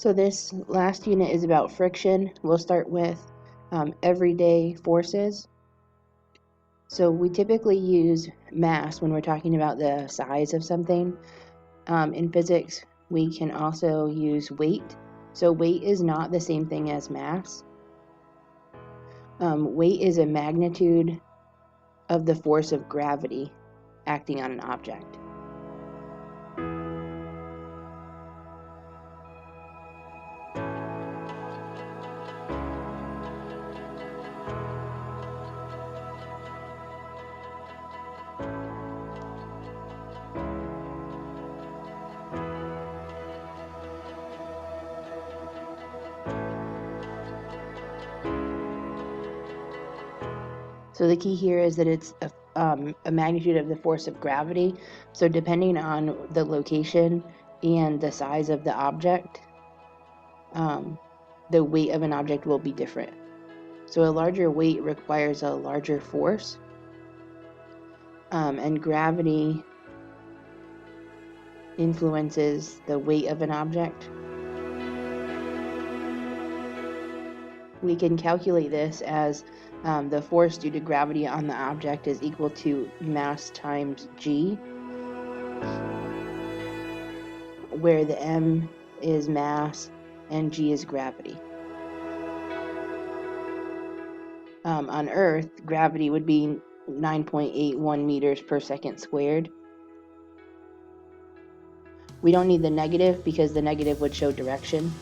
So this last unit is about friction. We'll start with everyday forces. So we typically use mass when we're talking about the size of something. In physics, we can also use weight. So weight is not the same thing as mass. Weight is a magnitude of the force of gravity acting on an object. So the key here is that it's a magnitude of the force of gravity. So depending on the location and the size of the object, the weight of an object will be different. So a larger weight requires a larger force, and gravity influences the weight of an object. We can calculate this as the force due to gravity on the object is equal to mass times g, where the m is mass and g is gravity. On Earth, gravity would be 9.81 meters per second squared. We don't need the negative because the negative would show direction.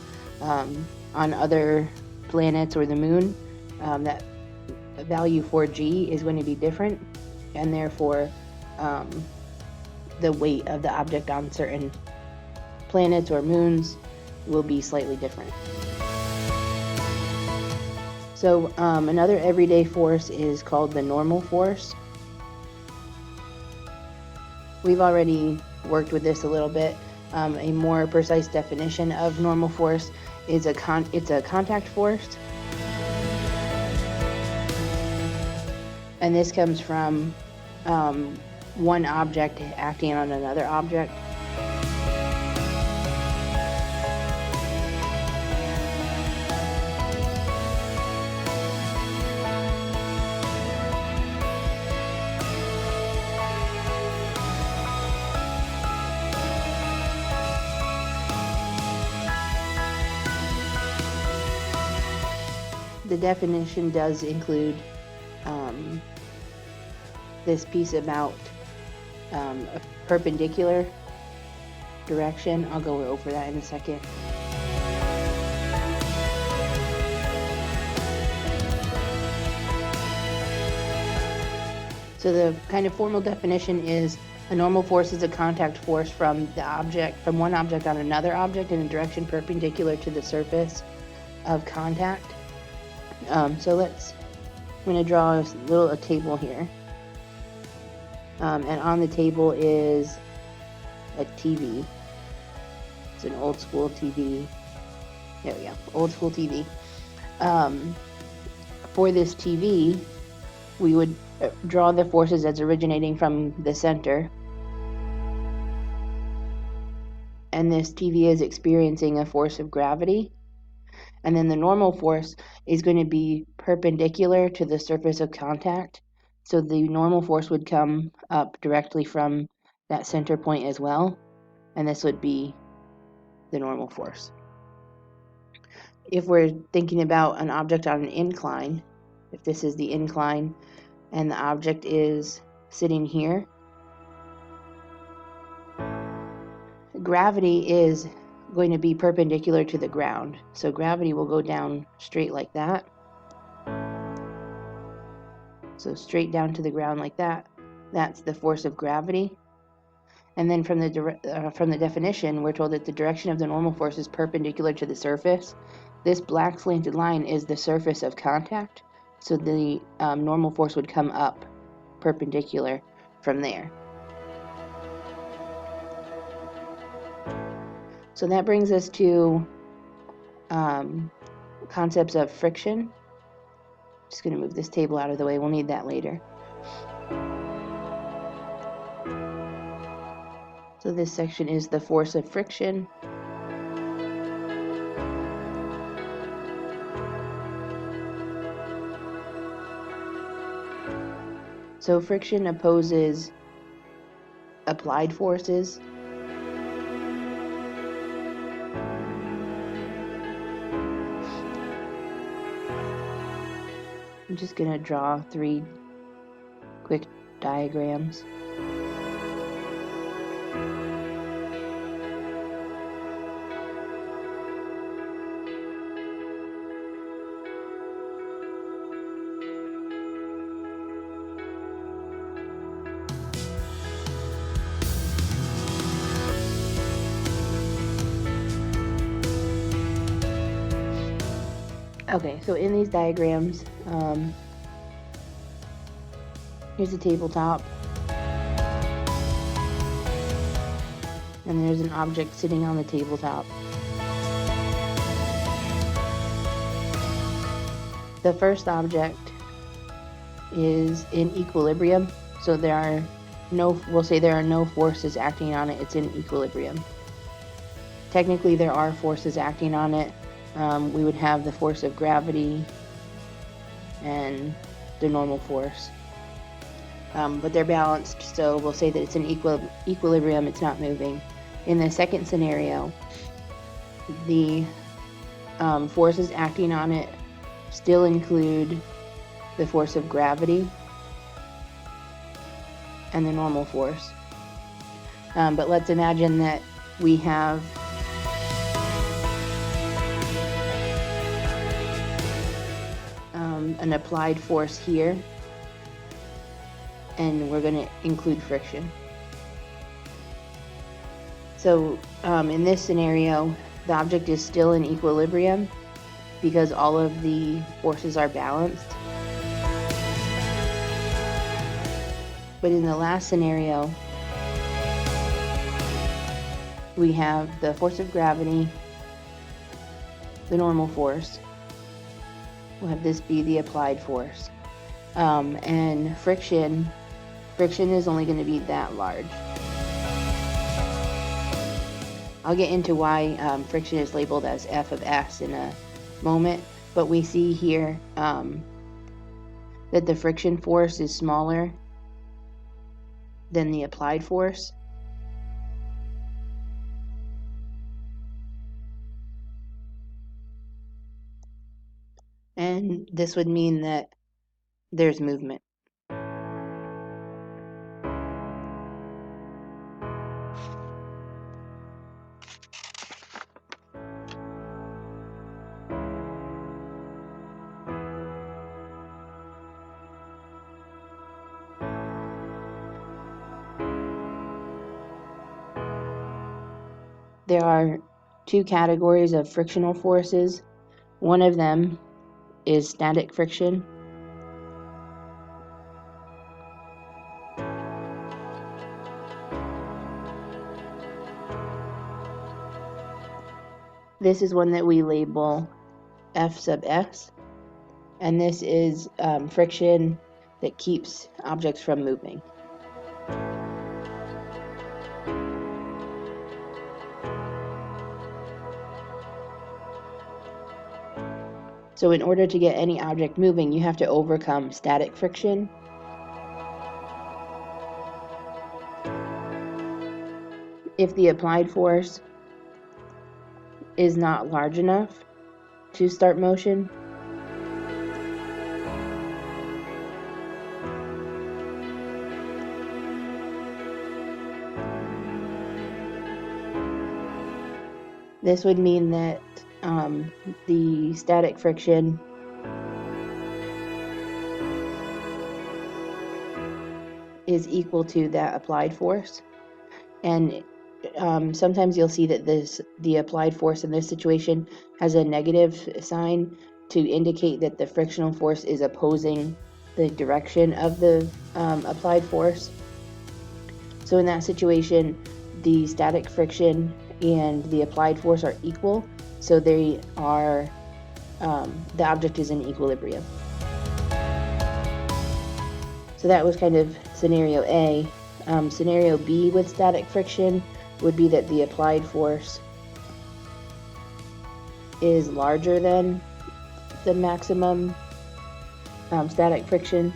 On other planets or the moon, that value for g is going to be different, and therefore the weight of the object on certain planets or moons will be slightly different. So another everyday force is called the normal force. We've already worked with this a little bit. A more precise definition of normal force is it's a contact force. And this comes from one object acting on another object. The definition does include this piece about a perpendicular direction. I'll go over that in a second. So the kind of formal definition is a normal force is a contact force from one object on another object in a direction perpendicular to the surface of contact. I'm going to draw a table here. And on the table is a TV. It's an old school TV. There we go, old school TV. For this TV, we would draw the forces as originating from the center. And this TV is experiencing a force of gravity. And then the normal force is going to be perpendicular to the surface of contact. So the normal force would come up directly from that center point as well. And this would be the normal force. If we're thinking about an object on an incline, if this is the incline and the object is sitting here, gravity is going to be perpendicular to the ground. So gravity will go down straight like that. So straight down to the ground like that. That's the force of gravity. And then from the definition, we're told that the direction of the normal force is perpendicular to the surface. This black slanted line is the surface of contact. So the normal force would come up perpendicular from there. So that brings us to concepts of friction. Just going to move this table out of the way. We'll need that later. So this section is the force of friction. So friction opposes applied forces. I'm just going to draw 3 quick diagrams. Okay, so in these diagrams, here's a tabletop, and there's an object sitting on the tabletop. The first object is in equilibrium, so we'll say there are no forces acting on it, it's in equilibrium. Technically there are forces acting on it. We would have the force of gravity and the normal force. But they're balanced, so we'll say that it's in equilibrium, it's not moving. In the second scenario, the forces acting on it still include the force of gravity and the normal force. But let's imagine that we have an applied force here, and we're going to include friction. So in this scenario, the object is still in equilibrium because all of the forces are balanced. But in the last scenario, we have the force of gravity, the normal force. We'll have this be the applied force. And friction is only going to be that large. I'll get into why friction is labeled as F of S in a moment, but we see here that the friction force is smaller than the applied force. And this would mean that there's movement. There are 2 categories of frictional forces. One of them is static friction. This is one that we label F sub S, and this is friction that keeps objects from moving. So in order to get any object moving, you have to overcome static friction. If the applied force is not large enough to start motion, this would mean that the static friction is equal to that applied force. And sometimes you'll see that the applied force in this situation has a negative sign to indicate that the frictional force is opposing the direction of the applied force. So in that situation, the static friction and the applied force are equal, so they are the object is in equilibrium. So that was kind of scenario A. Scenario B with static friction would be that the applied force is larger than the maximum static friction.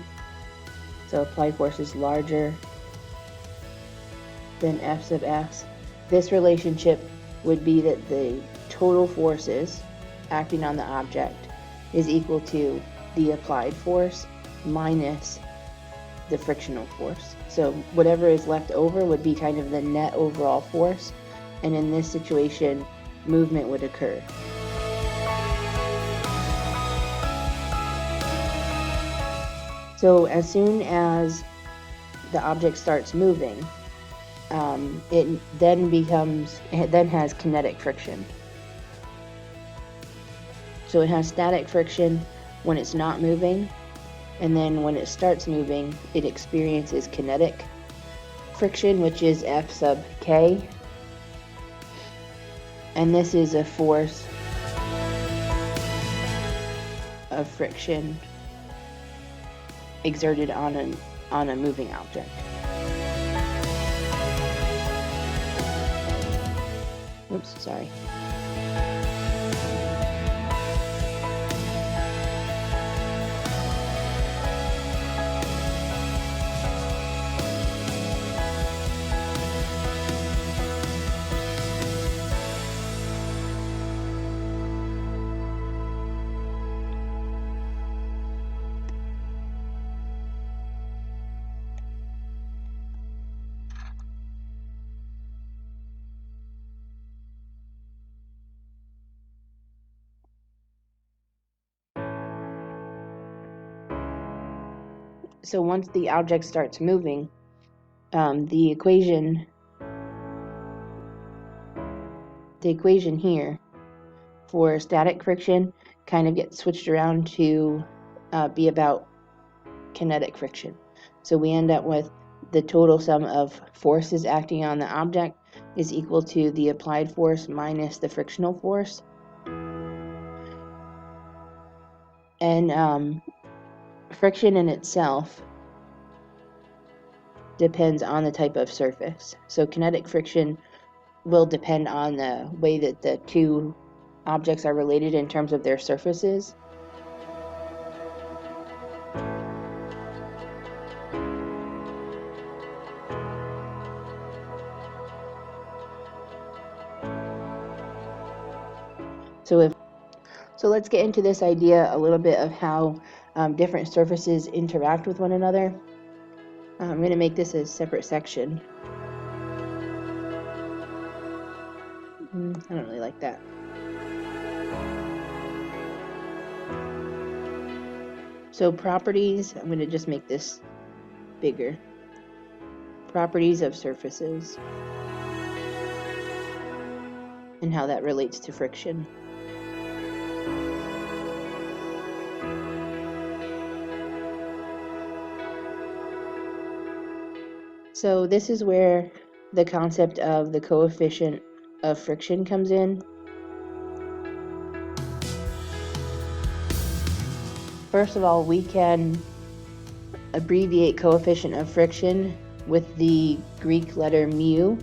So applied force is larger than F sub x. This relationship would be that the total forces acting on the object is equal to the applied force minus the frictional force. So whatever is left over would be kind of the net overall force, and in this situation, movement would occur. So as soon as the object starts moving, it then has kinetic friction. So it has static friction when it's not moving, and then when it starts moving, it experiences kinetic friction, which is F sub k. And this is a force of friction exerted on a moving object. Oops, sorry. So once the object starts moving, the equation here for static friction kind of gets switched around to be about kinetic friction. So we end up with the total sum of forces acting on the object is equal to the applied force minus the frictional force. And friction in itself depends on the type of surface. So kinetic friction will depend on the way that the two objects are related in terms of their surfaces. So let's get into this idea a little bit of how different surfaces interact with one another. I'm going to make this a separate section. I don't really like that. So properties, I'm going to just make this bigger. Properties of surfaces and how that relates to friction. So this is where the concept of the coefficient of friction comes in. First of all, we can abbreviate coefficient of friction with the Greek letter mu.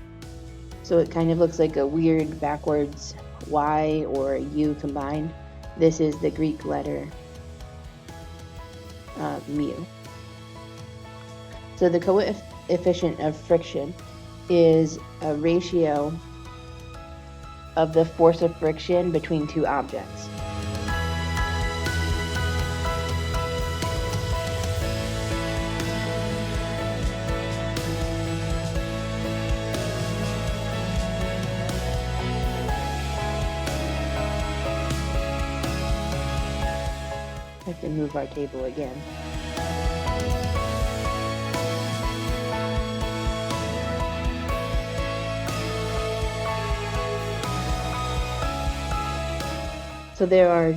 So it kind of looks like a weird backwards Y or a U combined. This is the Greek letter mu. So the coefficient of friction is a ratio of the force of friction between two objects. I have to move our table again. So there are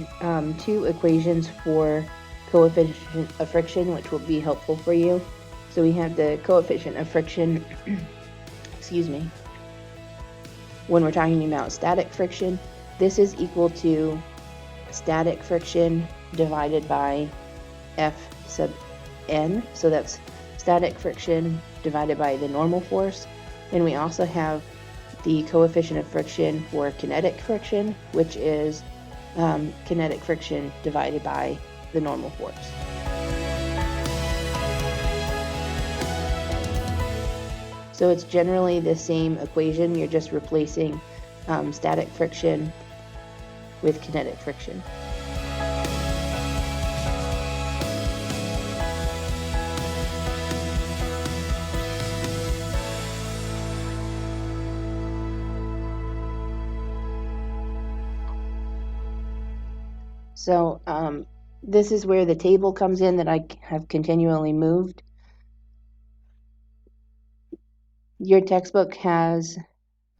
two equations for coefficient of friction, which will be helpful for you. So we have the coefficient of friction, excuse me, when we're talking about static friction, this is equal to static friction divided by F sub n. So that's static friction divided by the normal force. And we also have the coefficient of friction for kinetic friction, which is kinetic friction divided by the normal force. So it's generally the same equation, you're just replacing static friction with kinetic friction. So this is where the table comes in that I have continually moved. Your textbook has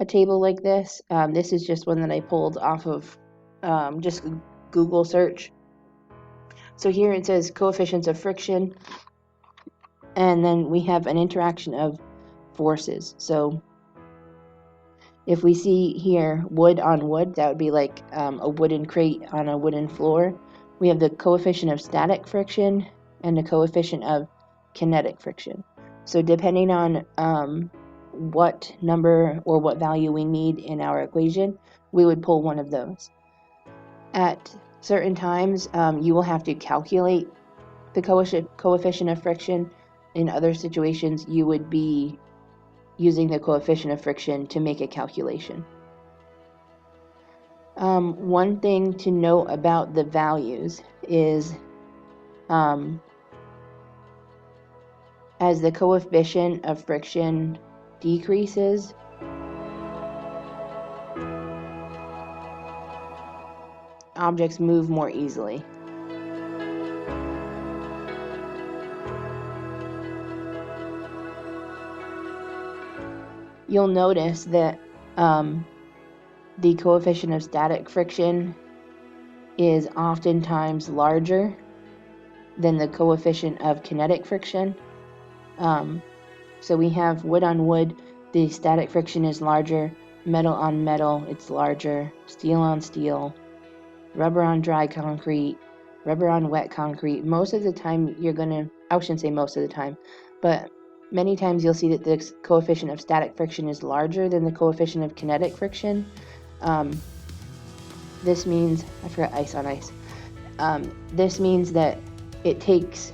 a table like this. This is just one that I pulled off of just Google search. So here it says coefficients of friction, and then we have an interaction of forces. So if we see here wood on wood, that would be like a wooden crate on a wooden floor. We have the coefficient of static friction and the coefficient of kinetic friction. So depending on what number or what value we need in our equation, we would pull one of those. At certain times, you will have to calculate the coefficient of friction. In other situations, you would be using the coefficient of friction to make a calculation. One thing to note about the values is as the coefficient of friction decreases, objects move more easily. You'll notice that the coefficient of static friction is oftentimes larger than the coefficient of kinetic friction. So we have wood on wood, the static friction is larger, metal on metal, it's larger, steel on steel, rubber on dry concrete, rubber on wet concrete. Most of the time I shouldn't say most of the time, but many times you'll see that the coefficient of static friction is larger than the coefficient of kinetic friction. This means, I forgot ice on ice. This means that it takes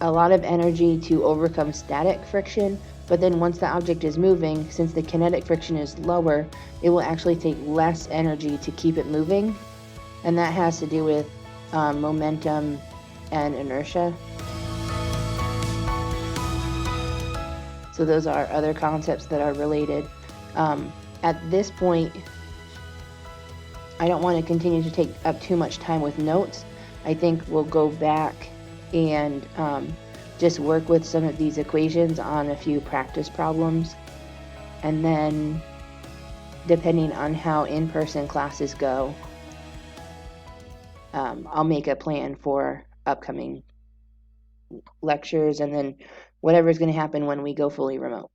a lot of energy to overcome static friction, but then once the object is moving, since the kinetic friction is lower, it will actually take less energy to keep it moving, and that has to do with momentum and inertia. So those are other concepts that are related. At this point, I don't want to continue to take up too much time with notes. I think we'll go back and just work with some of these equations on a few practice problems, and then depending on how in-person classes go, I'll make a plan for upcoming lectures and then whatever is going to happen when we go fully remote.